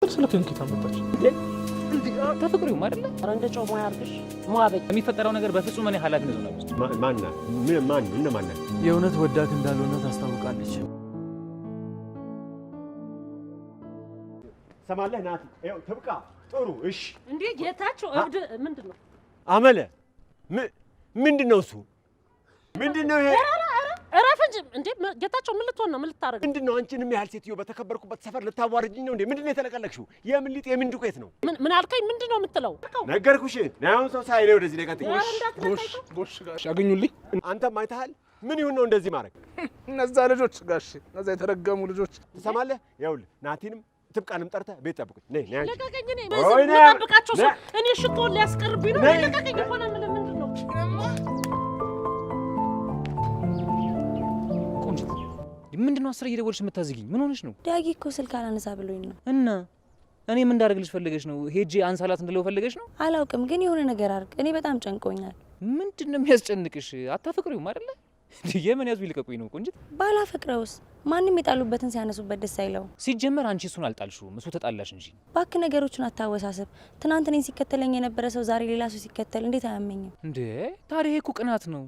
ስለከንኪ ታመጣች ተፈቅሪው አይደለ? ኧረ እንደ ጮህ ሙያ አድርግሽ ሙያበኝ የሚፈጠረው ነገር በፍጹም እኔ ኃላፊነት ነው ውስጥ ማን የእውነት ወዳክ እንዳልሆነ ታስታውቃለች። ሰማለህ ናቲ፣ ይኸው ትብቃ። ጥሩ እሺ። እንዴ ጌታቸው እብድ ምንድነው? አመለ ምንድነው እሱ? ምንድነው ይሄ? እረፍንጂ እንዴ ጌታቸው ምን ልትሆን ነው? ምን ልታረግ? ምንድነው? አንቺንም ያህል ሴትዮ በተከበርኩበት ሰፈር ልታዋርጅኝ ነው እንዴ? ምንድነው የተለቀለቅሽው? የምን ሊጥ የምን ዱቄት ነው? ምን አልከኝ? ምንድነው የምትለው? ነገርኩሽ። ናውን ሰው ሳይለው ወደዚህ ለቀጥኝ። ጎሽ ጋሽ አገኙልኝ። አንተም አይተሃል። ምን ይሁን ነው እንደዚህ ማድረግ? እነዛ ልጆች ጋሽ እነዛ የተረገሙ ልጆች ትሰማለህ? ይኸውልህ ናቲንም ትብቃንም ጠርተህ ቤት ጠብቁኝ። ነይ ነይ አንቺ ለቀቀኝ። እኔ በዚህ ልጠብቃቸው ሰው እኔ ሽቶን ሊያስቀርብኝ ነው። ለቀቀኝ። ሆነ ምንድነው? ምንድነው አስር እየደወልሽ የምታዝጊኝ? ምን ሆነሽ ነው? ዳጊ እኮ ስልክ አላነሳ ብሎኝ ነው። እና እኔ ምን እንዳደርግልሽ ፈልገሽ ነው? ሄጄ አንሳላት እንድለው ፈልገሽ ነው? አላውቅም፣ ግን የሆነ ነገር አድርግ። እኔ በጣም ጨንቆኛል። ምንድነው የሚያስጨንቅሽ? አታፈቅሪውም አይደለ? የምን ያዙ ይልቀቁኝ ነው ቆንጂት። ባላፈቅረውስ ማንም የጣሉበትን ሲያነሱበት ደስ አይለው። ሲጀመር አንቺ እሱን አልጣልሽውም፣ እሱ ተጣላሽ እንጂ። ባክ ነገሮችን አታወሳስብ። ትናንት እኔን ሲከተለኝ የነበረ ሰው ዛሬ ሌላ ሰው ሲከተል እንዴት አያመኝም እንዴ? ታዲያ እኮ ቅናት ነው።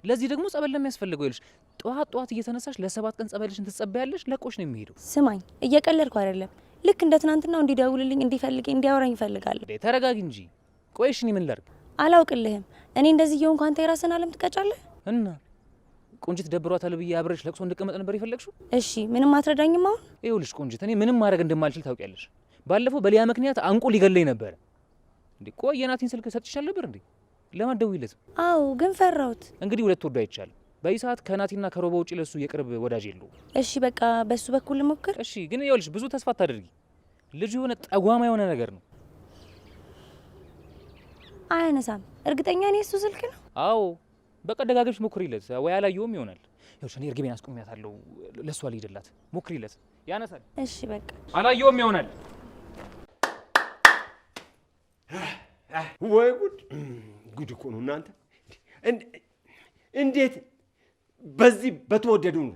ለዚህ ደግሞ ጸበል ለሚያስፈልገው ይልሽ ጠዋት እየተነሳሽ ለ7 ቀን ጸበልሽን ትጸበያለሽ። ለቆሽ ነው የሚሄደው። ስማኝ፣ እየቀለድኩ አይደለም። ልክ እንደ ትናንትናው እንዲደውልልኝ፣ እንዲፈልገኝ፣ እንዲያወራኝ እፈልጋለሁ። ተረጋጊ እንጂ። ቆይሽ እኔ ምን ላድርግ? አላውቅልህም። እኔ እንደዚህ እየሆንኩ አንተ የራስህን ዓለም ትቀጫለህ። እና ቆንጂት ደብሯታል ብዬ አብረሽ ለቅሶ እንድቀመጥ ነበር የፈለግሽው? እሺ፣ ምንም አትረዳኝም አሁን? ይኸውልሽ ቆንጂት፣ እኔ ምንም ማድረግ እንደማልችል ታውቂያለሽ። ባለፈው በሊያ ምክንያት አንቆ ሊገለኝ ነበር። እንዴ ቆይ የናቲን ስልክ ሰጥቼሻል ነበር እንዴ? ለማን ደውይለት? አዎ፣ ግን ፈራሁት። እንግዲህ ሁለት ወዶ አይቻልም። በዚህ ሰዓት ከናቲና ከሮባ ውጪ ለሱ የቅርብ ወዳጅ የለው። እሺ በቃ በሱ በኩል ልሞክር። እሺ ግን ይኸውልሽ ብዙ ተስፋ አታደርጊ። ልጁ የሆነ ጠጓማ የሆነ ነገር ነው። አያነሳም። እርግጠኛ ነኝ እሱ ስልክ ነው? አዎ በቃ ደጋግመሽ ሞክሪለት። ወይ አላየውም ይሆናል። ይኸውልሽ እኔ እርግቤን አስቆሚያታለሁ። ለሷ ልሂድላት። ሞክሪለት፣ ያነሳል። እሺ በቃ አላየውም ይሆናል። ወይ ጉድ እኮ ነው እናንተ። እንዴት በዚህ በተወደዱ ነው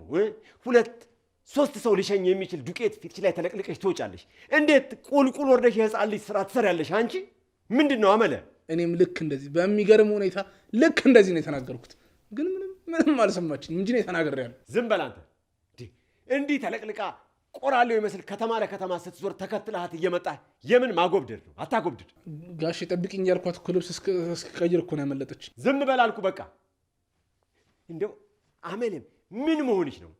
2-3 ሰው ሊሸኝ የሚችል ዱቄት ፊትሽ ላይ ተለቅልቀሽ ትወጫለሽ? እንዴት ቁልቁል ወርደሽ የህፃን ልጅ ስራ ትሰሪያለሽ? አንቺ ምንድን ነው አመለ? እኔም ልክ እንደዚህ በሚገርም ሁኔታ ልክ እንደዚህ ነው የተናገርኩት። ግን ምንም አልሰማችኝ እንጂ ነው የተናገርኩት። ዝም በል አንተ። እንዲህ ተለቅልቃ ቆራሌው ይመስል ከተማ ለከተማ ስትዞር ተከትለሃት እየመጣ የምን ማጎብደድ ነው? አታጎብድድ። ጋሽ ጠብቂኝ ያልኳት እኮ ልብስ እስክቀይር እኮ ነው ያመለጠች። ዝም በል አልኩ በቃ። እንደው አመሌም ምን መሆንሽ ነው?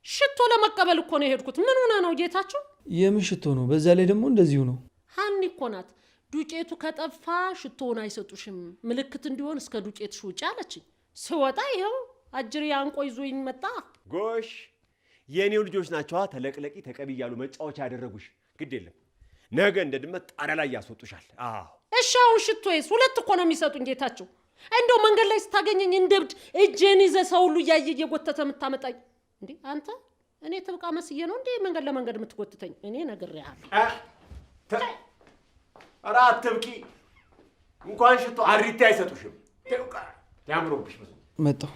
ሽቶ ለመቀበል እኮ ነው የሄድኩት። ምን ሆነ ነው ጌታቸው? የምን ሽቶ ነው? በዛ ላይ ደግሞ እንደዚሁ ነው። ሀኒ እኮ ናት። ዱቄቱ ከጠፋ ሽቶውን አይሰጡሽም፣ ምልክት እንዲሆን እስከ ዱቄትሽ ውጪ አለችኝ። ስወጣ ይኸው አጅሬ አንቆ ይዞኝ መጣ። ጎሽ የኔው ልጆች ናቸዋ ተለቅለቂ ተቀቢ እያሉ መጫወቻ ያደረጉሽ። ግድ የለም ነገ እንደ ድመት ጣሪያ ላይ ያስወጡሻል። አዎ እሺ አሁን ሽቶዬስ 2 እኮ ነው የሚሰጡኝ ጌታቸው። እንደው መንገድ ላይ ስታገኘኝ እንደብድ እጄን ይዘህ ሰው ሁሉ እያየ እየጎተተ የምታመጣኝ እንዴ አንተ? እኔ ትብቃ መስዬ ነው እንዴ መንገድ ለመንገድ የምትጎትተኝ? እኔ ነግሬሃለሁ። ኧረ አትብቂ። እንኳን ሽቶ አሪቲ አይሰጡሽም። ትብቃ ያምሮብሽ ብዙ መጣሁ።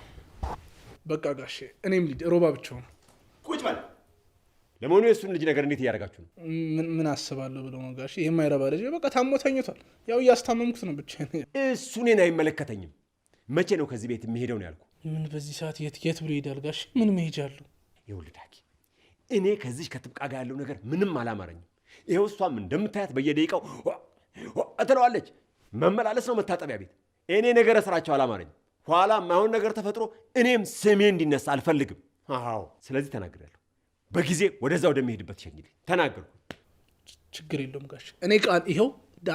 በቃ ጋሼ እኔም ልሂድ። ሮባ ብቻውን ቁጭ በል። ለመሆኑ የእሱን ልጅ ነገር እንዴት እያደረጋችሁ ነው? ምን አስባለሁ ብለው ነው ጋሼ? የማይረባ ልጅ በቃ ታሞ ተኝቷል። ያው እያስታመምኩት ነው ብቻ። እሱ እኔን አይመለከተኝም። መቼ ነው ከዚህ ቤት የሚሄደው ነው ያልኩ። ምን በዚህ ሰዓት የት ብሎ ይሄዳል ጋሼ? ምን መሄጃ አለው? ይኸውልህ ዳጊ፣ እኔ ከዚህ ከትብቃ ጋር ያለው ነገር ምንም አላማረኝም። ይኸው እሷም እንደምታያት በየደቂቃው እትለዋለች። መመላለስ ነው መታጠቢያ ቤት። እኔ ነገረ ስራቸው አላማረኝም። ኋላ ማይሆን ነገር ተፈጥሮ እኔም ስሜ እንዲነሳ አልፈልግም። አዎ ስለዚህ ተናግሬያለሁ። በጊዜ ወደዛ ወደሚሄድበት ሸኝልኝ ተናገርኩ። ችግር የለውም ጋሼ። እኔ ቃል ይኸው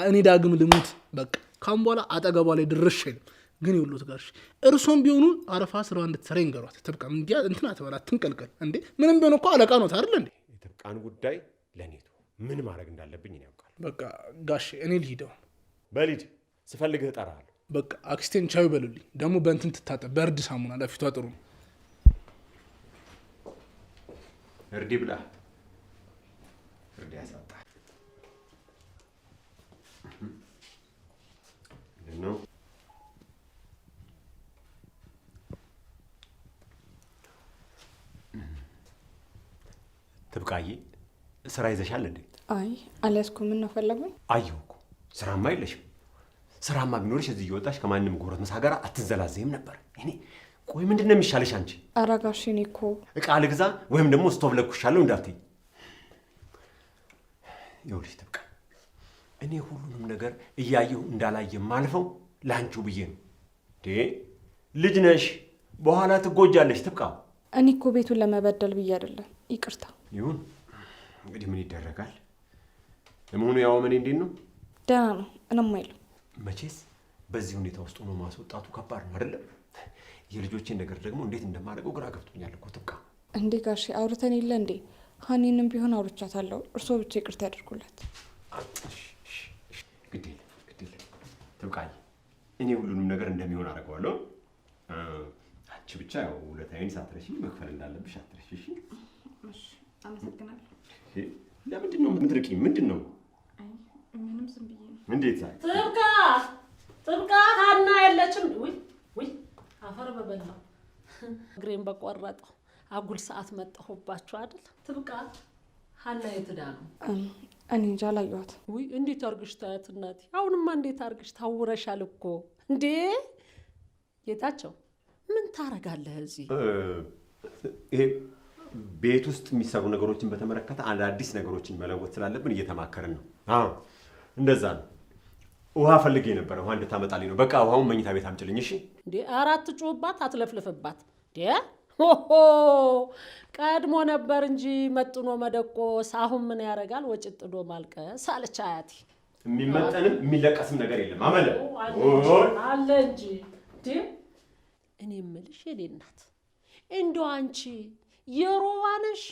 እኔ ዳግም ልሙት በቃ። ካሁን በኋላ አጠገቧ ላይ ድርሽ አይልም። ግን ይኸውልዎት ጋሼ እርሶም ቢሆኑ አረፋ ስራዋ እንድትሰራ ይንገሯት። ትብቃ እንዲያ እንትና ተበላ ትንቀልቀል እንዴ። ምንም ቢሆን እኮ አለቃ ነው አይደል እንዴ? የትብቃን ጉዳይ ለኔ ተው። ምን ማድረግ እንዳለብኝ እኔ ያውቃለሁ። በቃ ጋሼ እኔ ልሂደው። በሊድ ስፈልግህ እጠራሃለሁ። በቃ አክስቴን ቻዩ በሉልኝ። ደግሞ በእንትን ትታጠብ፣ በእርድ ሳሙና ለፊቷ ጥሩ ነው። እርዲ ብላ እርዲ ያሳጣ ነው። ትብቃዬ ስራ ይዘሻል እንዴ? አይ አልያዝኩም። ምን ነው ፈለጉኝ? አየሁ እኮ ስራማ የለሽም። ስራማ ቢኖርሽ እዚህ እየወጣሽ ከማንም ጎረምሳ ምሳ ጋር አትዘላዘይም ነበር። እኔ ቆይ ምንድን ነው የሚሻልሽ አንቺ? ኧረ ጋሼ እኔ እኮ እቃ ልግዛ ወይም ደግሞ ስቶቭ ለኩሻለሁ እንዳትዪ። ይኸውልሽ ትብቃ፣ እኔ ሁሉንም ነገር እያየሁ እንዳላየ ማልፈው ለአንቺው ብዬ ነው። ልጅ ነሽ፣ በኋላ ትጎጃለሽ። ትብቃ። እኔ እኮ ቤቱን ለመበደል ብዬ አይደለም። ይቅርታ። ይሁን እንግዲህ ምን ይደረጋል። ለመሆኑ ያው ምን እንዴት ነው? ደህና ነው፣ ምንም አይልም። መቼስ በዚህ ሁኔታ ውስጥ ሆኖ ማስወጣቱ ከባድ ነው አይደለም? የልጆቼን ነገር ደግሞ እንዴት እንደማደርገው ግራ ገብቶኛል እኮ ትብቃ። እንዴ ጋሼ አውርተን የለ እንዴ? ሀኒንም ቢሆን አውርቻታለሁ። እርስዎ ብቻ ይቅርታ ያደርጉላት። ግድ የለም ትብቃዬ፣ እኔ ሁሉንም ነገር እንደሚሆን አደርገዋለሁ። አንቺ ብቻ ያው ውለታዬን ሳትረሺ መክፈል እንዳለብሽ አትረሺ። እሺ? አመሰግናለሁ። ለምንድን ነው የምትርቂኝ? ምንድን ነው? ምንም ዝም ብዬ ነው። እንዴት ጥብቃ ሀና የለችም? ውይ አፈር በበላው እግሬን በቆረጠው አጉል ሰዓት መጣሁባችሁ አይደል? ጥብቃ ሀና የት ሄዳ ነው? እኔ እንጃ አላየኋትም። ውይ እንዴት አርግሽ ታያት እናቴ። አሁንማ እንዴት አርግሽ ታውረሻል እኮ እንዴ። ጌታቸው ምን ታረጋለህ እዚህ? ይሄ ቤት ውስጥ የሚሰሩ ነገሮችን በተመለከተ አዳዲስ ነገሮችን መለወጥ ስላለብን እየተማከርን ነው። አዎ እንደዛ ነው። ውሃ ፈልጌ ነበረ፣ ውሃ እንድታመጣልኝ ነው። በቃ ውሃውን መኝታ ቤት አምጪልኝ። እሺ? እንዴ አራት ጩህባት፣ አትለፍልፍባት። እንዴ ሆሆ ቀድሞ ነበር እንጂ መጥኖ መደቆስ። አሁን ምን ያደርጋል ወጭት ጥዶ ማልቀስ አለች አያቴ። የሚመጠንም የሚለቀስም ነገር የለም አመለ አለ እንጂ። እንዴ እኔ የምልሽ የኔ እናት እንደው አንቺ የሮባ ነሽ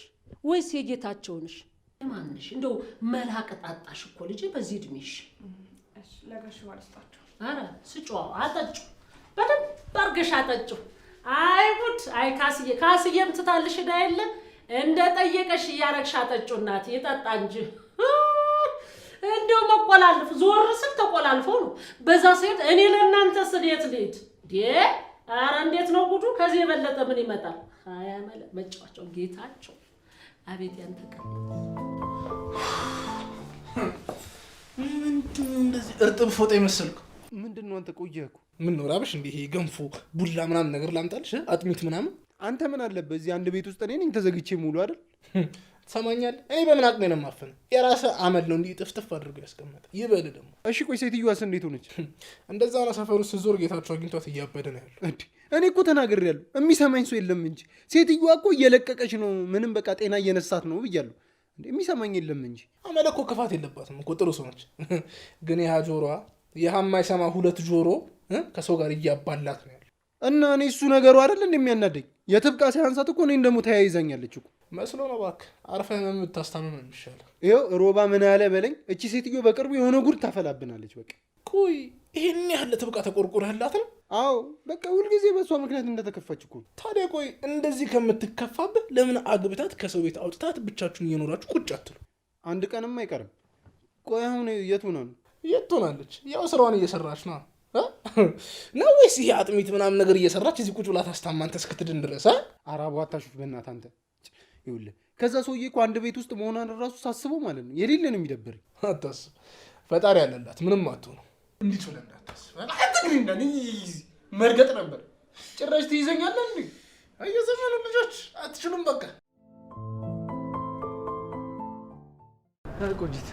ወይስ የጌታቸው ነሽ? ማንሽ? እንደው መላቅ ጣጣሽ እኮ ልጅ በዚህ እድሜሽ። እሺ ለጋሽ ዋልስጣችሁ። አረ ስጮ አጠጩ፣ በደንብ አርገሽ አጠጩ። አይ ጉድ! አይ ካስዬም ትታልሽ ዳ የለ እንደ ጠየቀሽ እያረግሽ አጠጩ። እናት ይጠጣ እንጂ እንደው መቆላልፍ ዞር ስል ተቆላልፎ ነው። በዛ ሴት እኔ ለእናንተ ስሌት ልሂድ ዴ አረ እንዴት ነው ጉዱ? ከዚህ የበለጠ ምን ይመጣል? አይ አመለ መጫወቻው ጌታቸው። አቤት ያንተ ቀን ምንድን ነው እንደዚህ እርጥብ ፎጣ የመሰልኩ? ምንድን ነው አንተ? ቆየህ እኮ። ምን ነው ራብሽ? እንዲህ ገንፎ ቡላ ምናምን ነገር ላምጣልሽ? አጥሚት ምናምን? አንተ ምን አለበት እዚህ አንድ ቤት ውስጥ እኔ ነኝ ተዘግቼ ሙሉ አይደል? ትሰማኛለህ? እኔ በምን አቅሜ ነው የማፈነው? የራስህ አመል ነው እንዲህ ጥፍጥፍ አድርጎ ያስቀመጠ። ይበል ደግሞ። እሺ ቆይ ሴትዮዋስ እንዴት ሆነች? እንደዛ ነው ሰፈሩ ስትዞር ጌታቸው አግኝቷት እያበደ ነው ያለው። እኔ እኮ ተናግሬያለሁ፣ የሚሰማኝ ሰው የለም እንጂ። ሴትዮዋ እኮ እየለቀቀች ነው፣ ምንም በቃ ጤና እየነሳት ነው ብያለሁ። የሚሰማኝ የለም እንጂ። አመለ እኮ ክፋት የለባትም እኮ ጥሩ ሰው ነች። ግን ያ ጆሮዋ የማይሰማ ሁለት ጆሮ ከሰው ጋር እያባላት ነው ያለው። እና እኔ እሱ ነገሩ አይደል እንደሚያናደኝ። የትብቃ ሲያንሳት እኮ እኔን ደግሞ ተያይዛኛለች እኮ መስሎ ነው። እባክህ አርፈህ የምታስታምም ነው የሚሻለው። ይኸው ሮባ ምን ያለ በለኝ። እቺ ሴትዮ በቅርቡ የሆነ ጉድ ታፈላብናለች። በቃ ቆይ ይሄን ያህል ትብቃ ተቆርቆረህላት ነው? አዎ በቃ ሁልጊዜ በእሷ ምክንያት እንደተከፋች እኮ። ታዲያ ቆይ እንደዚህ ከምትከፋብህ ለምን አግብታት ከሰው ቤት አውጥታት ብቻችሁን እየኖራችሁ ቁጭ አትሉ? አንድ ቀንም አይቀርም። ቆይ አሁን የት ሆና ነው? የት ትሆናለች? ያው ስራዋን እየሰራች ነው ነው ወይስ ይሄ አጥሚት ምናምን ነገር እየሰራች እዚህ ቁጭ ብላ ታስታማንተ እስክትድን ድረስ? አራቧ አታሹፍ በእናትህ አንተ። ይኸውልህ ከዛ ሰውዬ እኮ አንድ ቤት ውስጥ መሆኗን እራሱ ሳስበው ማለት ነው የሌለ ነው የሚደብረኝ። አታስብ፣ ፈጣሪ ያለላት ምንም አትሆኑ። እንዲህ ብለህ እንዳታስብ። አትግሪና መርገጥ ነበር ጭራሽ ትይዘኛለህ እንዴ? የዘመኑ ልጆች አትችሉም። በቃ ቆንጂት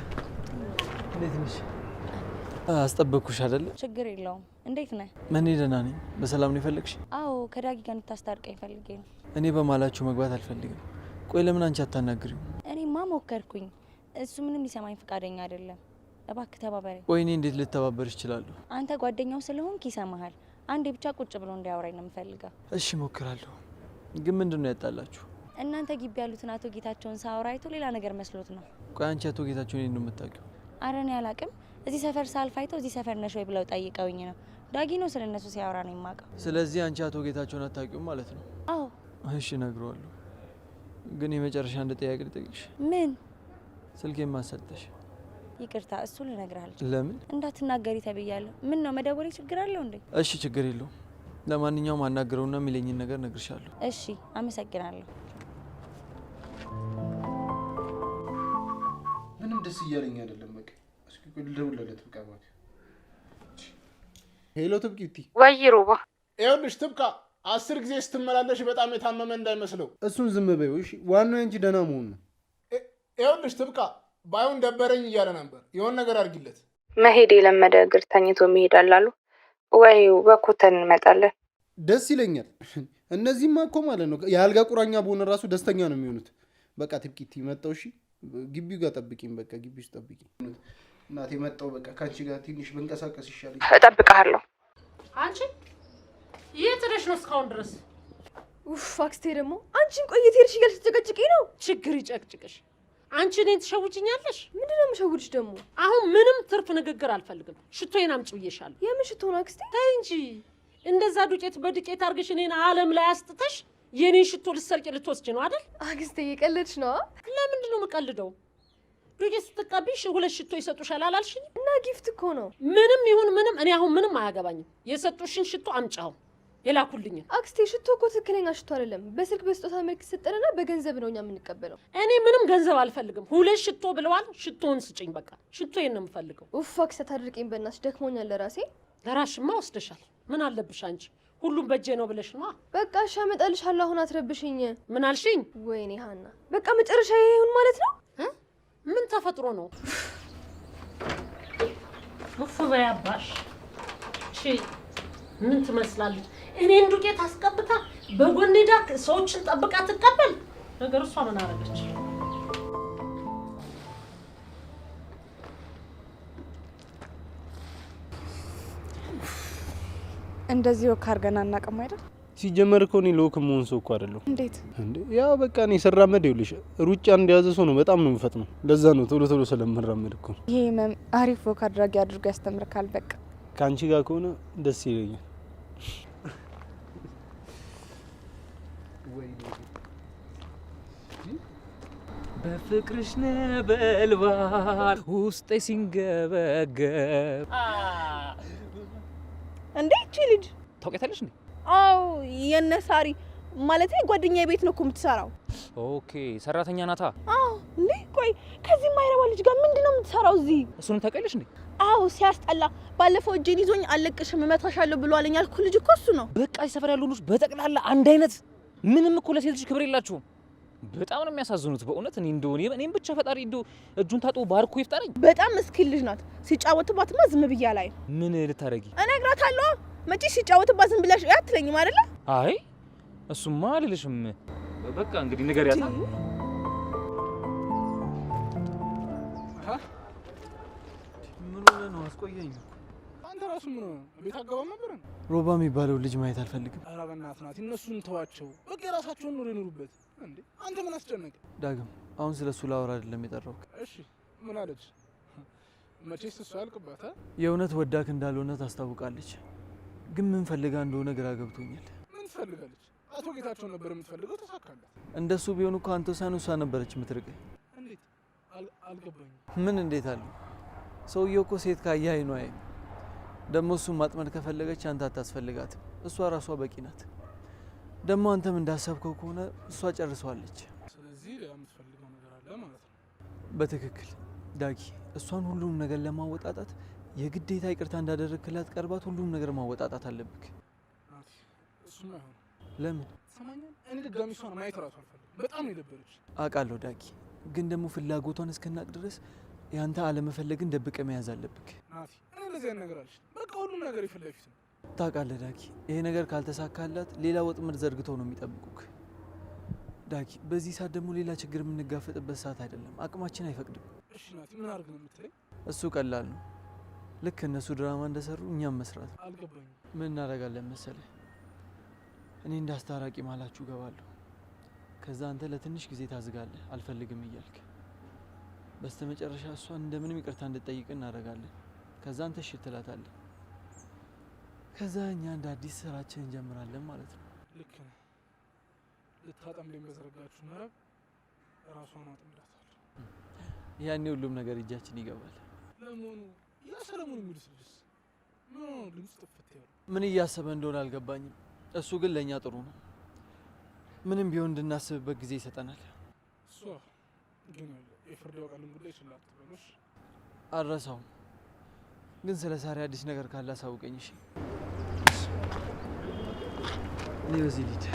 እንዴት ነሽ? አስጠበቅኩሽ አይደለ? ችግር የለውም። እንዴት ነህ? እኔ ደህና ነኝ። በሰላም ነው የፈለግሽ? አዎ ከዳጊ ጋር እንድታስታርቀኝ ፈልጌ ነው። እኔ በማላችሁ መግባት አልፈልግም። ቆይ ለምን አንቺ አታናግሪው? እኔማ ሞከርኩኝ፣ እሱ ምንም ሊሰማኝ ፈቃደኛ አይደለም። እባክህ ተባበረኝ። ቆይ እኔ እንዴት ልተባበርሽ እችላለሁ? አንተ ጓደኛው ስለሆንክ ይሰማሃል። አንዴ ብቻ ቁጭ ብሎ እንዲያወራኝ ነው የምፈልገው። እሺ ሞክራለሁ። ግን ምንድን ነው ያጣላችሁ? እናንተ ግቢ ያሉትን አቶ ጌታቸውን ሳወራ አይቶ ሌላ ነገር መስሎት ነው። ቆይ አንቺ አቶ ጌታቸውን እኔን ነው የምታውቂው? አረ እኔ አላቅም። እዚህ ሰፈር ሳልፍ አይተው እዚህ ሰፈር ነሽ ወይ ብለው ጠይቀውኝ ነው። ዳጊ ነው ስለ እነሱ ሲያወራ ነው የማውቀው። ስለዚህ አንቺ አቶ ጌታቸውን አታውቂውም ማለት ነው? አዎ። እሺ እነግረዋለሁ። ግን የመጨረሻ አንድ ጥያቄ ልጠይቅሽ። ምን? ስልኬን ማን ሰጠሽ? ይቅርታ እሱ ልነግርህ አልችልም። ለምን? እንዳትናገሪ ተብያለሁ። ምን ነው መደወሌ ችግር አለው እንዴ? እሺ ችግር የለውም። ለማንኛውም አናግረውና የሚለኝን ነገር እነግርሻለሁ። እሺ አመሰግናለሁ። ደስ እያለኝ አይደለም። በቃ እስኪ ልደውልለት በቃ እባክህ። ሄሎ ትብቂቲ። ወይ ሮባ፣ ይኸውልሽ ትብቃ 10 ጊዜ ስትመላለሽ በጣም የታመመ እንዳይመስለው። እሱን ዝም በይው እሺ። ዋናው አንቺ ደህና መሆን ነው። ይኸውልሽ ትብቃ ባይሆን ደበረኝ እያለ ነበር። የሆነ ነገር አድርጊለት። መሄድ የለመደ እግር ተኝቶ መሄድ አላሉ። ወይ በኮተን እንመጣለን። ደስ ይለኛል። እነዚህማ እኮ ማለት ነው የአልጋ ቁራኛ በሆነ ራሱ ደስተኛ ነው የሚሆኑት። በቃ ትብቂቲ መጣው። እሺ ግቢው ጋር ጠብቂኝ። በቃ ግቢ ውስጥ ጠብቂኝ እናቴ። መጣው በቃ ካንቺ ጋር ትንሽ ብንቀሳቀስ ይሻለኝ። እጠብቅሃለሁ። አንቺ የት ሄደሽ ነው እስካሁን ድረስ? ኡፍ አክስቴ ደግሞ አንቺን ቆየት ሄድሽ እያልሽ ትጨቅጭቂኝ ነው። ችግር ይጨቅጭቅሽ። አንቺ እኔን ትሸውጅኛለሽ? ምንድነው የምሸውድሽ ደግሞ? አሁን ምንም ትርፍ ንግግር አልፈልግም። ሽቶዬን አምጪ ብዬሻለሁ። የምን ሽቶ ነው አክስቴ? ተይ እንጂ እንደዛ ዱቄት በዱቄት አድርገሽ እኔን ዓለም ላይ አስጥተሽ የኔን ሽቶ ልትሰርቂ ልትወስጂ ነው አይደል? አክስቴ እየቀለድሽ ነው። ለምንድን ነው የምቀልደው? ዱቄት ስትቀቢሽ 2 ሽቶ ይሰጡሻል አላልሽኝ? እና ጊፍት እኮ ነው። ምንም ይሁን ምንም እኔ አሁን ምንም አያገባኝም። የሰጡሽን ሽቶ አምጫው የላኩልኝን። አክስቴ ሽቶ እኮ ትክክለኛ ሽቶ አይደለም። በስልክ በስጦታ መልክ ሰጠንና በገንዘብ ነው እኛ የምንቀበለው። እኔ ምንም ገንዘብ አልፈልግም። 2 ሽቶ ብለዋል። ሽቶውን ስጭኝ በቃ። ሽቶዬን ነው የምፈልገው። ኡፍ አክስቴ ታድርቂኝ በእናትሽ፣ ደክሞኛል ለራሴ። ለራሽማ ወስደሻል። ምን አለብሽ አንቺ? ሁሉም በእጄ ነው ብለሽ ነው። በቃ እሺ አመጣልሻለሁ። አሁን አትረብሽኝ። ምን አልሽኝ? ወይኔ ሀና፣ በቃ መጨረሻ ይሁን ማለት ነው። ምን ተፈጥሮ ነው? ሙፍ በያባሽ እሺ። ምን ትመስላለች? እኔን ዱቄት አስቀብታ በጎኔ ዳክ ሰዎችን ጠብቃ ትቀበል ነገር። እሷ ምን አረገች? እንደዚህ ወክ አድርገን አናውቅም አይደል? ሲጀመር እኮ እኔ ለወክ መሆን ሰው እኮ አይደለሁ። እንዴት እንዴ? ያው በቃ እኔ ስራመድ ይኸውልሽ ሩጫ እንደያዘ ሰው ነው በጣም ነው የምፈጥነው። ለዛ ነው ቶሎ ቶሎ ስለምራመድ እኮ። ይሄ መም አሪፍ ወክ አድራጊ አድርጎ ያስተምርካል። በቃ ከአንቺ ጋር ከሆነ ደስ ይለኛል። በፍቅርሽ ነበልባል ውስጤ ሲንገበገብ። እንዴ እቺ ልጅ ታውቂያታለሽ እንዴ? አዎ የነሳሪ ማለት ጓደኛዬ ቤት ነው እኮ የምትሰራው። ኦኬ ሰራተኛ ናታ። አዎ እንዴ ቆይ ከዚህ ማይረባ ልጅ ጋር ምንድነው የምትሰራው እዚህ? እሱን ታውቂያለሽ እንዴ? አዎ ሲያስጠላ። ባለፈው እጄን ይዞኝ አለቅሽም እመታሻለሁ ብሎ አለኝ ያልኩ ልጅ እኮ እሱ ነው። በቃ ሰፈር ያሉ ልጆች በጠቅላላ አንድ አይነት ምንም እኮ ለሴት ልጅ ክብር የላቸውም። በጣም ነው የሚያሳዝኑት በእውነት። እኔ እንደሆነ እኔም ብቻ ፈጣሪ እንደው እጁን ታጥቦ ባርኮ ይፍጠረኝ። በጣም ምስኪን ልጅ ናት። ሲጫወትባትማ ዝም ብያ ላይ ምን ልታረጊ? እነግራታለሁ። መቼ ሲጫወትባት ዝም ብለሽ አትለኝም አይደለ? አይ እሱማ አልልሽም። በቃ እንግዲህ ንገሪያታ። ምን ሆነ ነው? አስቆየኝ። አንተ ራሱ ምን ሆነ? ቤት አገባም ነበር። ሮባ የሚባለው ልጅ ማየት አልፈልግም። ኧረ በእናትህ ናት። እነሱን ተዋቸው በቃ። የራሳቸውን ኑሮ ይኑሩበት። እንዴ አንተ ምን አስጨነቀ? ዳግም አሁን ስለሱ ላወራ አይደለም የጠራሁት። እሺ ምን አለች? መቼስ እሱ ያልቅባታል። የእውነት ወዳክ እንዳልሆነ ታስታውቃለች። ግን ምን ፈልጋ እንደሆነ ግራ ገብቶኛል። ምን ትፈልጋለች? አቶ ጌታቸውን ነበር የምትፈልገው፣ ተሳካላት። እንደሱ ቢሆን እኮ አንተ ሳይሆን እሷ ነበረች የምትርቅህ። እንዴት? አልገባኝም። ምን እንዴት አለ? ሰውየው እኮ ሴት ካየ አይኑ አያይም። ደግሞ እሱን ማጥመድ ከፈለገች አንተ አታስፈልጋትም። እሷ ራሷ በቂ ናት። ደግሞ አንተም እንዳሰብከው ከሆነ እሷ ጨርሰዋለች። ስለዚህ የምትፈልገው ነገር አለ ማለት ነው። በትክክል ዳጊ፣ እሷን ሁሉም ነገር ለማወጣጣት የግዴታ ይቅርታ እንዳደረግክላት ቀርባት ሁሉም ነገር ማወጣጣት አለብክ። ናቲ፣ እሱማ አይሆንም። ለምን? ሰማኛል። እኔ ድጋሚ እሷን ማየት እራሱ አልፈልግም። በጣም ነው የደበረች። አውቃለሁ ዳጊ፣ ግን ደግሞ ፍላጎቷን እስክናቅ ድረስ ያንተ አለመፈለግን ደብቀ መያዝ አለብክ። ናቲ፣ እኔ እንደዚህ አይነት ነገር አልሽ። በቃ ሁሉም ነገር የፊት ለፊት ነው። ታውቃለህ ዳጊ፣ ይሄ ነገር ካልተሳካላት ሌላ ወጥመድ ዘርግተው ነው የሚጠብቁክ። ዳጊ፣ በዚህ ሰዓት ደግሞ ሌላ ችግር የምንጋፈጥበት ሰዓት አይደለም። አቅማችን አይፈቅድም። እሺ ናቲ፣ ምን አድርግ ነው የምትለኝ? እሱ ቀላል ነው። ልክ እነሱ ድራማ እንደሰሩ እኛም መስራት። አልገባኝም። ምን እናደርጋለን መሰለህ? እኔ እንዳስታራቂ ማላችሁ ገባለሁ። ከዛ አንተ ለትንሽ ጊዜ ታዝጋለህ አልፈልግም እያልክ። በስተመጨረሻ እሷን እንደምንም ይቅርታ እንድጠይቅ እናደርጋለን። ከዛ አንተ እሺ ትላታለህ። ከዛ እኛ እንደ አዲስ ስራችን እንጀምራለን ማለት ነው። ልክ ነህ። ልታጠምደኝ በዘረጋችሁ መረብ ራሷን አጥምዳታለሁ። ያኔ ሁሉም ነገር እጃችን ይገባል። ለመሆኑ ያ ሰለሞን የሚሉት ልጅስ ምን ሆኖ ድምፅ ጥፍት ያለው? ምን እያሰበ እንደሆነ አልገባኝም። እሱ ግን ለእኛ ጥሩ ነው። ምንም ቢሆን እንድናስብበት ጊዜ ይሰጠናል። እሷ ግን የፍርድ ቀን ጉዳይ ይችላል ትበሎሽ አልረሳውም። ግን ስለ ሳሪ አዲስ ነገር ካለ አሳውቀኝ እሺ? እኔ በዚህ ልሂድ።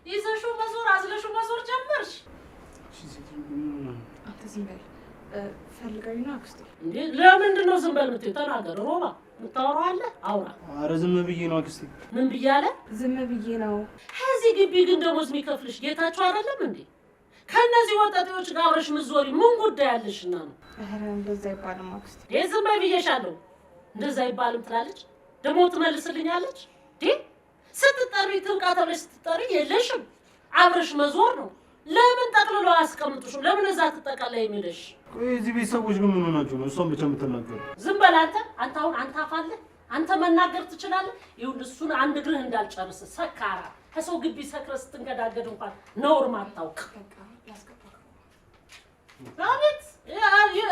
ይዘሽው መዞር አዝለሽው መዞር ጀመርሽ። አንተ ዝም በል። ፈልጋዊ ነው አክስቴ። እንዴ ለምንድን ነው ዝም በል የምትይው? ተናገር። ሮባ የምታወራው አለ አውራ። ኧረ ዝም ብዬ ነው አክስቴ። ምን ብያለ? ዝም ብዬ ነው። ከዚህ ግቢ ግን ደሞዝ የሚከፍልሽ ጌታቸው አይደለም እንዴ? ከእነዚህ ወጣቶች ጋር አብረሽ ምዞሪ ምን ጉዳይ አለሽና ነው? ኧረ እንደዛ አይባልም አክስቴ። ዝም በይ ብዬሻለሁ። እንደዛ አይባልም ትላለች ደግሞ ትመልስልኛለች። ስትጠሪ ትብቃ ተብለሽ ስትጠሪ የለሽም አብረሽ መዞር ነው። ለምን ጠቅልሎ አያስቀምጡሽም? ለምን እዛ ትጠቃላይ የሚልሽ? እዚህ ቤት ሰዎች ግን ምን ሆናችሁ ነው እሷን ብቻ የምትናገሩ? ዝም በል አንተ። አሁን አንተ አፋለህ አንተ መናገር ትችላለህ። ይኸውልህ እሱን አንድ እግርህ እንዳልጨርስ ሰካራ ከሰው ግቢ ሰክረህ ስትንገዳገድ እንኳን ነውር ማታውቅ። አቤት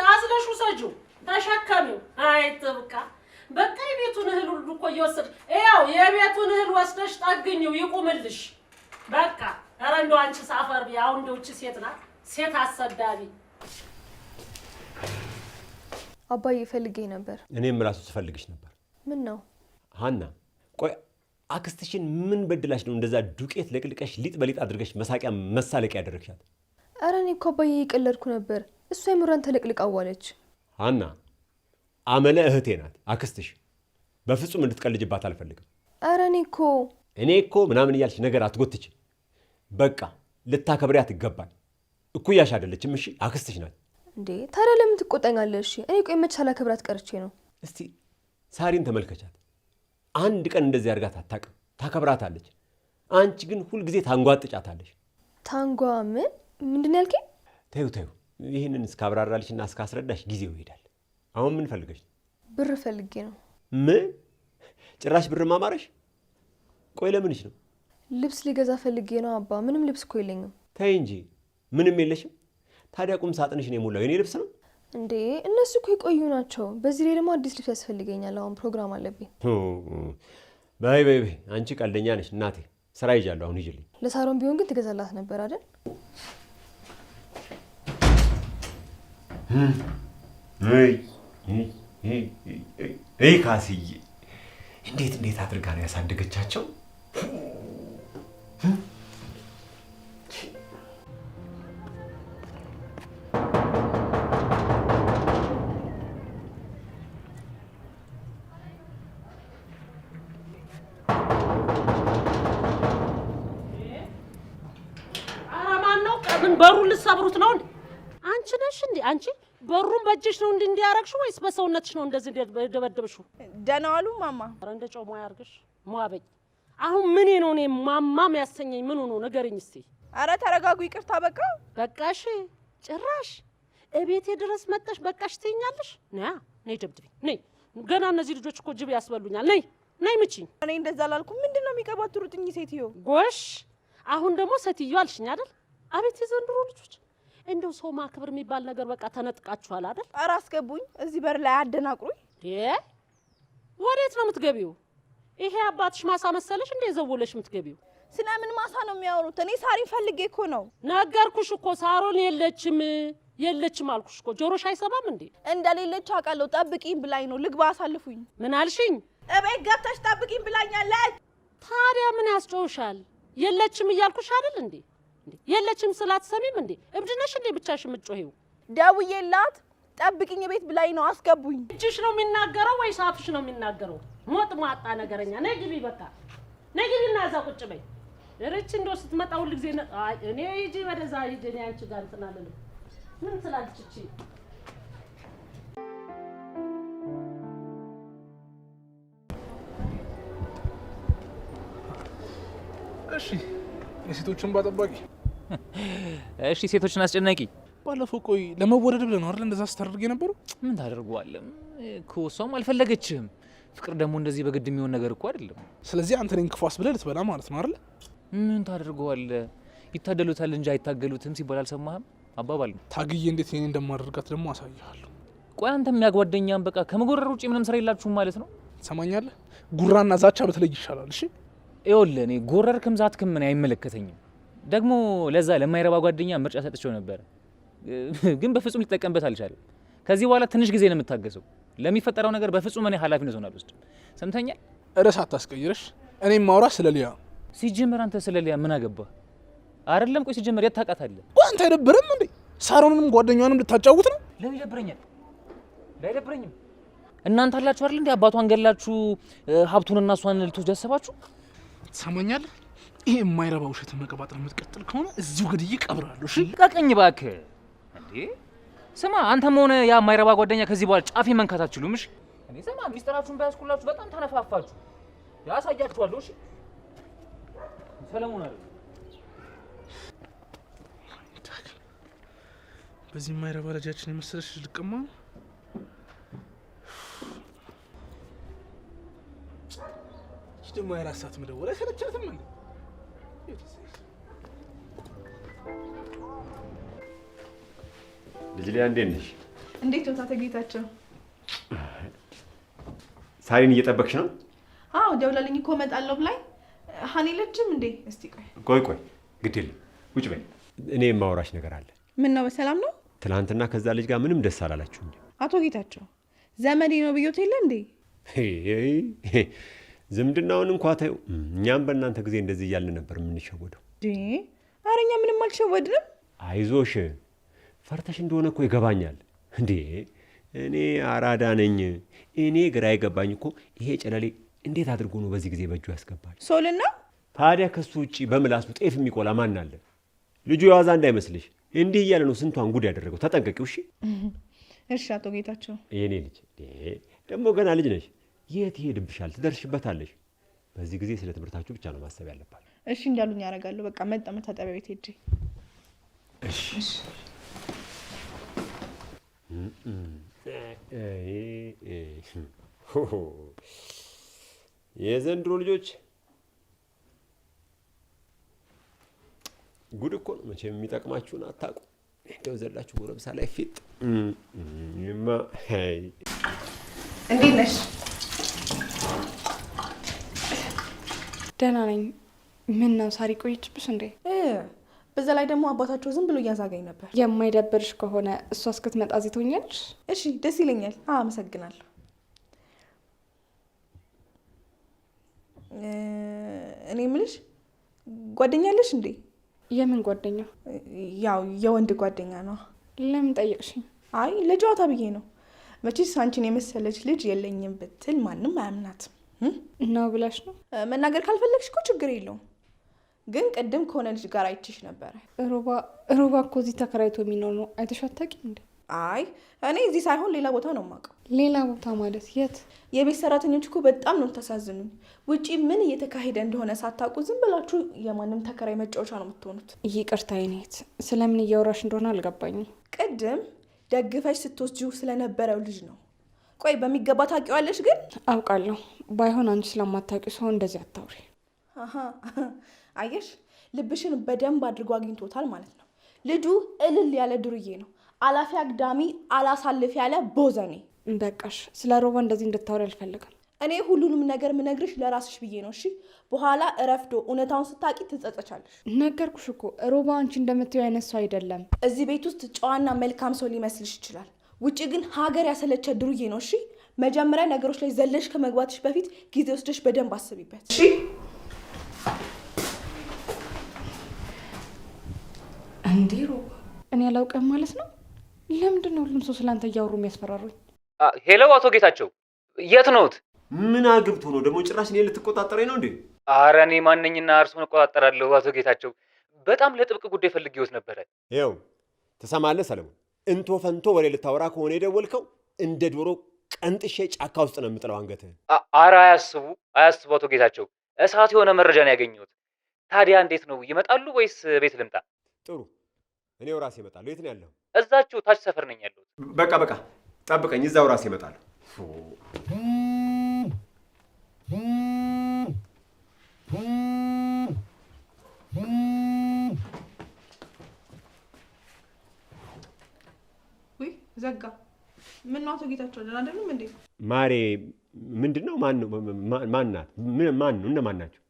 አዝለሽ ውሰጂው ተሸከሚው። አይ ትብቃ በቃ የቤቱን እህል ሁሉ እኮ እየወሰድሽ ያው የቤቱን እህል ወስደሽ ጠግኝው ይቁምልሽ። በቃ ኧረ እንደው አንቺ ሳፈር ቢያው እንደው እቺ ሴት ናት ሴት አሰዳቢ። አባዬ ፈልጌ ነበር። እኔም ራሱ ስፈልግሽ ነበር። ምን ነው ሀና? ቆይ አክስትሽን ምን በድላሽ ነው እንደዛ ዱቄት ለቅልቀሽ ሊጥ በሊጥ አድርገሽ መሳቂያ መሳለቂያ ያደረግሻት? ኧረ እኔ እኮ አባዬ ይቀለድኩ ነበር። እሷ የምራን ተለቅልቃ ዋለች። ሀና አመለ እህቴ ናት አክስትሽ። በፍጹም እንድትቀልጅባት አልፈልግም። ኧረ እኔ እኮ ምናምን እያልሽ ነገር አትጎትች። በቃ ልታከብሪያት ይገባል። እኩያሽ አይደለችም። እሺ አክስትሽ ናት እንዴ። ታዲያ ለምን ትቆጣኛለሽ? እኔ ቆይ መች ሳላከብራት ቀርቼ ነው? እስቲ ሳሪን ተመልከቻት። አንድ ቀን እንደዚህ አድርጋት አታውቅም። ታከብራታለች። አንቺ ግን ሁልጊዜ ታንጓጥጫታለሽ። ታንጓ ምንድን ያልከኝ? ተይው ይህንን እስካብራራልሽና እስካስረዳሽ ጊዜው ይሄዳል። አሁን ምን ፈልገሽ? ብር ፈልጌ ነው። ምን ጭራሽ ብር ማማረሽ? ቆይ ለምንሽ ነው? ልብስ ሊገዛ ፈልጌ ነው አባ። ምንም ልብስ እኮ የለኝም። ተይ እንጂ ምንም የለሽም? ታዲያ ቁም ሳጥንሽ ነው የሞላው የኔ ልብስ ነው እንዴ? እነሱ እኮ የቆዩ ናቸው። በዚህ ላይ ደግሞ አዲስ ልብስ ያስፈልገኛል። አሁን ፕሮግራም አለብኝ። በይ አንቺ ቀልደኛ ነሽ እናቴ። ስራ ይዣለሁ አሁን ይዤልኝ። ለሳሮን ቢሆን ግን ትገዛላት ነበር አይደል? ካስዬ እንዴት አድርጋ ነው ያሳደገቻቸው? ምን በሩን ልትሰብሩት ነው እንዴ? አንቺ ነሽ እንዴ? አንቺ በሩን በእጅሽ ነው እንዲያረግሽው ወይስ በሰውነትሽ ነው እንደዚህ ደበደብሽው? ደህና ዋሉ ማማ። ኧረ እንደ ጮማ ያርግሽ ሟበኝ። አሁን ምን ነው እኔ ማማም ያሰኘኝ ምን ነው ንገሪኝ እስቲ። ኧረ ተረጋጉ፣ ይቅርታ በቃ በቃሽ። ጭራሽ እቤቴ ድረስ መጣሽ በቃሽ ትይኛለሽ? ነይ ደብድብኝ ነይ። ገና እነዚህ ልጆች እኮ ጅብ ያስበሉኛል። ነይ ምቺኝ። እኔ እንደዛ አላልኩም። ምንድን ነው የሚቀባጥሩት እኚህ ሴትዮ? ጎሽ አሁን ደግሞ ሴትዮ አልሽኝ አይደል? አቤት የዘንድሮ ልጆች እንደው ሰው ማክበር የሚባል ነገር በቃ ተነጥቃችኋል አይደል? ኧረ አስገቡኝ፣ እዚህ በር ላይ አደናቅሩኝ። ወዴት ነው የምትገቢው? ይሄ አባትሽ ማሳ መሰለሽ እንደ ዘወለሽ የምትገቢው? ስለምን ማሳ ነው የሚያወሩት? እኔ ሳሪን ፈልጌ እኮ ነው። ነገርኩሽ እኮ ሳሮን የለችም አልኩሽ እኮ። ጆሮሽ አይሰማም እንዴ? እንደሌለች አውቃለሁ። ጠብቂኝ ብላኝ ነው። ልግባ፣ አሳልፉኝ። ምን አልሽኝ? እቤት ገብተሽ ጠብቂኝ ብላኛለች። ታዲያ ምን ያስጨውሻል? የለችም እያልኩሽ አይደል እንዴ? የለችም ስላትሰሚም እንዴ? እብድ ነሽ እንዴ ብቻሽ የምትጮሂው? ደውዬላት ጠብቂኝ ቤት ብላኝ ነው። አስገቡኝ። እጅሽ ነው የሚናገረው ወይስ አፍሽ ነው የሚናገረው? ሞጥ ማጣ ነገረኛ። ነይ ግቢ፣ በቃ ነይ ግቢና እዛ ቁጭ በይ። እረች እንደው ስትመጣ ሁሉ ጊዜ እኔ ሂጂ ወደዛ ሂጂ። እኔ አንቺ ጋር እንትን አልልም። ምን ትላለች እቺ? እሺ የሴቶችን ባጠባቂ እሺ ሴቶችን አስጨናቂ። ባለፈው ቆይ ለመወደድ ብለህ ነው አይደል እንደዛ ስታደርግ የነበረው? ምን ታደርገዋለህ እኮ እሷም አልፈለገችህም። ፍቅር ደግሞ እንደዚህ በግድ የሚሆን ነገር እኮ አይደለም። ስለዚህ አንተ ነኝ ክፋስ ብለህ ልትበላ ማለት ነው አይደል? ምን ታደርገዋለህ? ይታደሉታል እንጂ አይታገሉትም ሲባል አልሰማህም? አባባል ነው። ታግዬ እንዴት እኔ እንደማደርጋት ደግሞ አሳያለሁ። ቆይ አንተም ያጓደኛም በቃ ከመጎረር ውጪ ምንም ስራ የላችሁም ማለት ነው? ትሰማኛለህ? ጉራና ዛቻ በተለይ ይሻላል። እሺ ይኸውልህ እኔ ጎረርክም ዛትክም ምን አይመለከተኝም። ደግሞ ለዛ ለማይረባ ጓደኛ ምርጫ ሰጥቼው ነበር፣ ግን በፍጹም ሊጠቀምበት አልቻለም። ከዚህ በኋላ ትንሽ ጊዜ ነው የምታገሰው። ለሚፈጠረው ነገር በፍጹም እኔ ኃላፊነቱን አልወስድም። ሰምተኛል? ርዕስ አታስቀይረሽ። እኔም ማውራ ስለ ሊያ። ሲጀመር አንተ ስለ ሊያ ምን አገባህ? አይደለም ቆይ ሲጀመር የት ታውቃታለህ? ቆይ አንተ አይደብርም እንዴ? ሳሮንንም ጓደኛዋንም ልታጫውት ነው? ለምን ይደብረኛል? አይደብረኝም። እናንተ አላችሁ አይደል እንዴ አባቷን ገላችሁ ሀብቱንና እሷን ልትወስዱ ያሰባችሁ? ትሰማኛለህ? ይሄ የማይረባ ውሸትን መቀባጠር የምትቀጥል ከሆነ እዚሁ ገድዬ እቀብርሃለሁ። እሺ ቀቀኝ እባክህ። እንዴ ስማ፣ አንተም ሆነ ያ የማይረባ ጓደኛ ከዚህ በኋላ ጫፌ መንካት አትችሉም። እሺ እኔ ስማ፣ ሚስጥራችሁን ባያስኩላችሁ በጣም ተነፋፋችሁ። ያሳያችኋለሁ። እሺ ሰለሞን አይደል? በዚህ የማይረባ ልጃችን የመሰለሽ ልቅማ ደግሞ የራስ ሰዓት መደወል አይሰለችትም እንዴ? ልጅ ሊያ እንዴት ነሽ? እንዴት ነው ታተ ጌታቸው? ሳሪን እየጠበቅሽ ነው? አዎ ደውላልኝ እኮ እመጣለሁ ብላኝ። ሀኒ ልጅም እንዴ? እስቲ ቆይ ግድ የለም ውጭ በይ። እኔ የማወራሽ ነገር አለ። ምን ነው? በሰላም ነው? ትናንትና ከዛ ልጅ ጋር ምንም ደስ አላላችሁም? አቶ ጌታቸው ዘመዴ ነው ብዮት የለ እንዴ? ዝምድናውን እንኳ ተይው። እኛም በእናንተ ጊዜ እንደዚህ እያልን ነበር የምንሸወደው። ኧረ እኛ ምንም አልሸወድንም። አይዞሽ፣ ፈርተሽ እንደሆነ እኮ ይገባኛል። እንዴ እኔ አራዳ ነኝ። እኔ ግራ የገባኝ እኮ ይሄ ጨለሌ እንዴት አድርጎ ነው በዚህ ጊዜ በእጁ ያስገባል? ሶልና ታዲያ ከሱ ውጪ በምላሱ ጤፍ የሚቆላ ማን አለ? ልጁ የዋዛ እንዳይመስልሽ። እንዲህ እያለ ነው ስንቷን ጉድ ያደረገው። ተጠንቀቂው። እሺ እሺ። አቶ ጌታቸው የኔ ልጅ ደግሞ ገና ልጅ ነሽ። የት ይሄድብሻል? ትደርሽበታለሽ። በዚህ ጊዜ ስለ ትምህርታችሁ ብቻ ነው ማሰብ ያለባችሁ። እሺ እንዳሉኝ ያደርጋለሁ። በቃ መጣ መታጠቢያ ቤት ሄጄ። እሺ የዘንድሮ ልጆች ጉድ እኮ ነው። መቼም የሚጠቅማችሁን አታውቁ። እንደው ዘላችሁ ጎረምሳ ላይ ፊት እንዴት ነሽ? ደህና ነኝ። ምን ነው ሳሪ ቆየችብሽ እንዴ? በዛ ላይ ደግሞ አባታቸው ዝም ብሎ እያዛገኝ ነበር። የማይደብርሽ ከሆነ እሷ እስክትመጣ እዚህ ትሆኛለሽ? እሺ ደስ ይለኛል። አመሰግናለሁ። እኔ የምልሽ ጓደኛለሽ እንዴ? የምን ጓደኛ? ያው የወንድ ጓደኛ ነው። ለምን ጠየቅሽኝ? አይ ለጨዋታ ብዬ ነው። መቼስ አንቺን የመሰለች ልጅ የለኝም ብትል ማንም አያምናትም ነው ብለሽ ነው? መናገር ካልፈለግሽ እኮ ችግር የለውም። ግን ቅድም ከሆነ ልጅ ጋር አይችሽ ነበረ። ሮባ እኮ እዚህ ተከራይቶ የሚኖር ነው። አይተሽ አታውቂም እንዴ? አይ እኔ እዚህ ሳይሆን ሌላ ቦታ ነው የማውቀው። ሌላ ቦታ ማለት የት? የቤት ሰራተኞች እኮ በጣም ነው ተሳዝኑኝ። ውጪ ምን እየተካሄደ እንደሆነ ሳታውቁ ዝም ብላችሁ የማንም ተከራይ መጫወቻ ነው የምትሆኑት። ይቅርታ ይኔት፣ ስለምን እያወራሽ እንደሆነ አልገባኝም። ቅድም ደግፈሽ ስትወስጂው ስለነበረው ልጅ ነው። ቆይ በሚገባ ታውቂዋለሽ? ግን አውቃለሁ። ባይሆን አንቺ ስለማታውቂው ሰው እንደዚህ አታውሪ። አየሽ፣ ልብሽን በደንብ አድርጎ አግኝቶታል ማለት ነው። ልጁ እልል ያለ ዱርዬ ነው። አላፊ አግዳሚ አላሳልፍ ያለ ቦዘኔ። በቃሽ፣ ስለ ሮባ እንደዚህ እንድታወሪ አልፈልግም። እኔ ሁሉንም ነገር ምነግርሽ ለራስሽ ብዬ ነው። እሺ፣ በኋላ እረፍዶ እውነታውን ስታቂ ትጸጸቻለሽ። ነገርኩሽ እኮ ሮባ አንቺ እንደምትይው አይነት ሰው አይደለም። እዚህ ቤት ውስጥ ጨዋና መልካም ሰው ሊመስልሽ ይችላል። ውጭ ግን ሀገር ያሰለቸ ዱርዬ ነው። እሺ፣ መጀመሪያ ነገሮች ላይ ዘለሽ ከመግባትሽ በፊት ጊዜ ወስደሽ በደንብ አስቢበት። እሺ እንዴ ሮባ፣ እኔ አላውቅም ማለት ነው? ለምንድን ነው ሁሉም ሰው ስላንተ እያወሩ የሚያስፈራሩኝ? ሄሎ አቶ ጌታቸው የት ነዎት? ምን አግብቶ ነው ደግሞ ጭራሽ እኔ ልትቆጣጠረኝ ነው እንዴ? ኧረ እኔ ማንኝና እርስዎን እቆጣጠራለሁ አቶ ጌታቸው። በጣም ለጥብቅ ጉዳይ ፈልጌዎት ነበረ። ይኸው ትሰማለህ ሰለሞን፣ እንቶ ፈንቶ ወሬ ልታወራ ከሆነ የደወልከው እንደ ዶሮ ቀንጥሼ ጫካ ውስጥ ነው የምጥለው አንገትህን። ኧረ አያስቡ አቶ ጌታቸው፣ እሳት የሆነ መረጃ ነው ያገኘሁት። ታዲያ እንዴት ነው ይመጣሉ ወይስ ቤት ልምጣ? ጥሩ፣ እኔው ራሴ እመጣለሁ። የት ነው ያለኸው? እዛችሁ ታች ሰፈር ነኝ ያለሁት። በቃ ጠብቀኝ፣ እዛው ራሴ እመጣለሁ። ዘጋ። ምን ነው አቶ ጌታቸው ደህና አይደሉም እንዴ? ማሬ ምንድነው? ማን ናት? ማን ነው? እነማን ናቸው?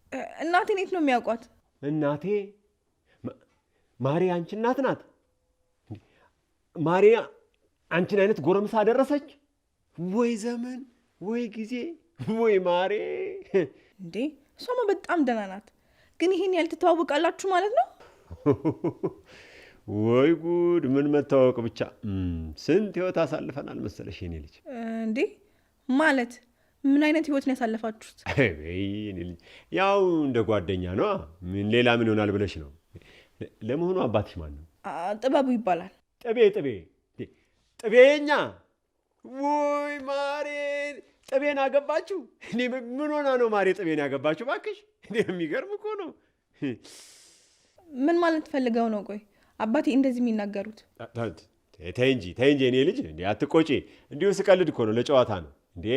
እናቴን የት ነው የሚያውቋት? እናቴ ማሬ አንቺ እናት ናት? ማሬ አንቺን አይነት ጎረምሳ አደረሰች? ወይ ዘመን፣ ወይ ጊዜ፣ ወይ ማሬ። እንዴ እሷማ በጣም ደህና ናት። ግን ይሄን ያህል ትተዋወቃላችሁ ማለት ነው? ወይ ጉድ! ምን መታወቅ ብቻ። ስንት ህይወት አሳልፈናል መሰለሽ የኔ ልጅ። እንዴ ማለት ምን አይነት ህይወት ነው ያሳለፋችሁት? የኔ ልጅ ያው እንደ ጓደኛ ነው። ምን ሌላ ምን ይሆናል ብለሽ ነው? ለመሆኑ አባትሽ ማን ነው? ጥበቡ ይባላል። ጥቤኛ? ወይ ማሬ ጥቤን አገባችሁ? እኔ ምን ሆና ነው ማሬ ጥቤን ያገባችሁ? እባክሽ እኔ የሚገርም እኮ ነው። ምን ማለት ፈልገው ነው? ቆይ አባቴ እንደዚህ የሚናገሩት? ተይ እንጂ እኔ ልጅ እንዴ አትቆጪ። እንዲሁ ስቀልድ እኮ ነው፣ ለጨዋታ ነው። እንዴ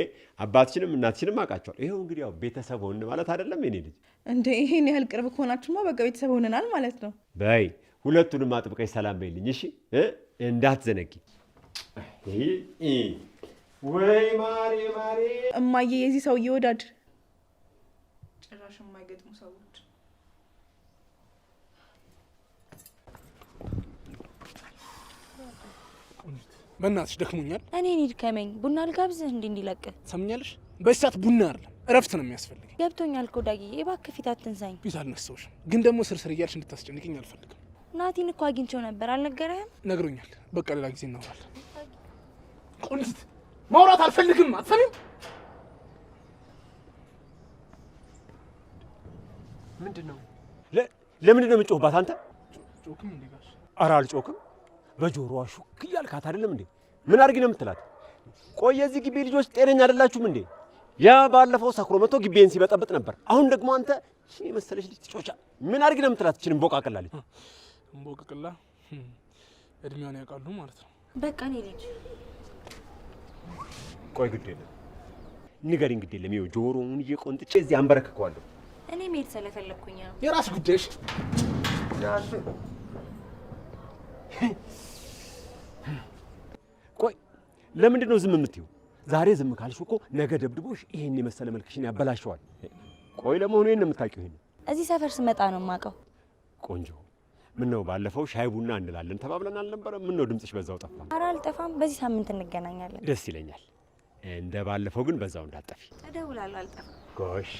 አባትሽንም እናትሽንም አውቃቸዋለሁ። ይኸው እንግዲህ ያው ቤተሰብ ሆን ማለት አይደለም የኔ ልጅ? እንዴ ይሄን ያህል ቅርብ ከሆናችሁማ በቃ ቤተሰብ ሆነናል ማለት ነው። በይ ሁለቱንም አጥብቀሽ ሰላም በይልኝ እሺ? እንዳትዘነጊ። ወይ ማሬ እማዬ የዚህ ሰውዬ ወዳጅ ጭራሽ የማይገጥሙ ሰዎች። በእናትሽ ደክሞኛል። እኔን ይድከመኝ። ቡና ልጋብዝህ እንዲለቅ ሰምኛለሽ? በዚህ ሰዓት ቡና አይደለም እረፍት ነው የሚያስፈልገኝ። ገብቶኛል እኮ ዳጊ፣ እባክህ ፊት አትንሳኝ። ፊት አልነሳሁሽም፣ ግን ደግሞ ስርስር እያልሽ እንድታስጨንቅኝ አልፈልግም። ናቲን እኮ አግኝቼው ነበር። አልነገረህም? ነግሮኛል። በቃ ሌላ ጊዜ እናወራለን። ቆንጂት ማውራት አልፈልግም። አትሰሚም? ምንድነው? ለምንድን ነው የምትጮህባት አንተ? ጮክም እንዴ ጋሽ? ኧረ አልጮክም። በጆሮዋ ሹክ እያልካት አይደለም እንዴ? ምን አድርጊ ነው የምትላት? ቆይ የዚህ ግቢ ልጆች ጤነኛ አይደላችሁም እንዴ? ያ ባለፈው ሰክሮ መጥቶ ግቢን ሲበጠብጥ ነበር። አሁን ደግሞ አንተ እሺ መሰለሽ ልጅ ትጮቻ። ምን አድርጊ ነው የምትላት? እቺን እንቦቃቅላ ልጅ እንቦቃቅላ እድሜዋን ያውቃሉ ማለት ነው። በቃ እኔ ልጅ ቆይ ግድ የለም ንገሪኝ፣ ግድ የለም ይኸው ጆሮውን እየቆንጥጬ እዚህ አንበረክከዋለሁ። እኔ መሄድ ስለፈለግኩኝ ነው። የራስ ጉዳይሽ። ቆይ ለምንድን ነው ዝም የምትይው? ዛሬ ዝም ካልሽ እኮ ነገ ደብድቦሽ ይሄን የመሰለ መልክሽን ያበላሸዋል። ቆይ ለመሆኑ ይሄን የምታውቂው? ይሄን እዚህ ሰፈር ስመጣ ነው የማውቀው። ቆንጆ፣ ምን ነው ባለፈው ሻይ ቡና እንላለን ተባብለን አልነበረም? ምን ነው ድምፅሽ በዛው ጠፋ? ኧረ አልጠፋም። በዚህ ሳምንት እንገናኛለን። ደስ ይለኛል። እንደ ባለፈው ግን በዛው እንዳጠፊ። እደውላለሁ። አልጠፋም። ጎሽ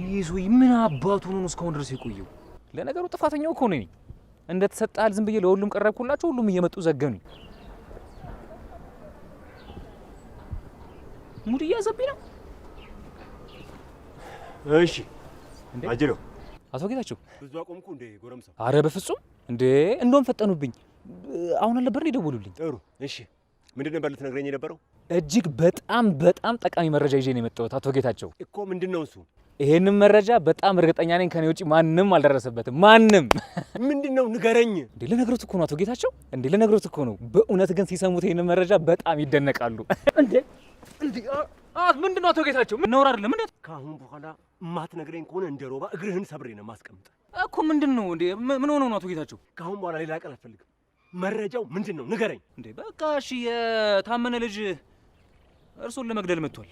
ይዞይ ምን አባቱ ነው እስካሁን ድረስ የቆየው? ለነገሩ ጥፋተኛው እኮ ነኝ። እንደተሰጣል ዝም ብዬ ለሁሉም ቀረብኩላቸው፣ ሁሉም እየመጡ ዘገኑኝ። ሙድ እያዘብኝ ነው። እሺ አጅሎ አቶ ጌታቸው ብዙ አቆምኩ እንደ ጎረምሳ? አረ በፍጹም እንዴ፣ እንደውም ፈጠኑብኝ። አሁን አልነበር የደወሉልኝ? ጥሩ እሺ፣ ምንድን ነበር ልትነግረኝ የነበረው? እጅግ በጣም ጠቃሚ መረጃ ይዤ ነው የመጣሁት አቶ ጌታቸው። እኮ ምንድን ነው እሱ? ይሄንን መረጃ በጣም እርግጠኛ ነኝ ከኔ ውጪ ማንም አልደረሰበትም። ማንም። ምንድን ነው ንገረኝ። እንዴ ለነገሩት እኮ ነው አቶ ጌታቸው፣ እንዴ ለነገሩት እኮ ነው። በእውነት ግን ሲሰሙት ይሄንን መረጃ በጣም ይደነቃሉ። እንዴ ምንድነው አቶ ጌታቸው? ምን ነው አይደለም እንዴ? ከአሁን በኋላ ማትነግረኝ ከሆነ እንደ ሮባ እግርህን ሰብሬ ነው ማስቀምጥ እኮ። ምንድነው እንዴ? ምን ሆኖ ነው አቶ ጌታቸው? ከአሁን በኋላ ሌላ ቀን አልፈልግም። መረጃው ምንድነው ንገረኝ። እንዴ በቃ እሺ፣ የታመነ ልጅ እርሶን ለመግደል መጥቷል።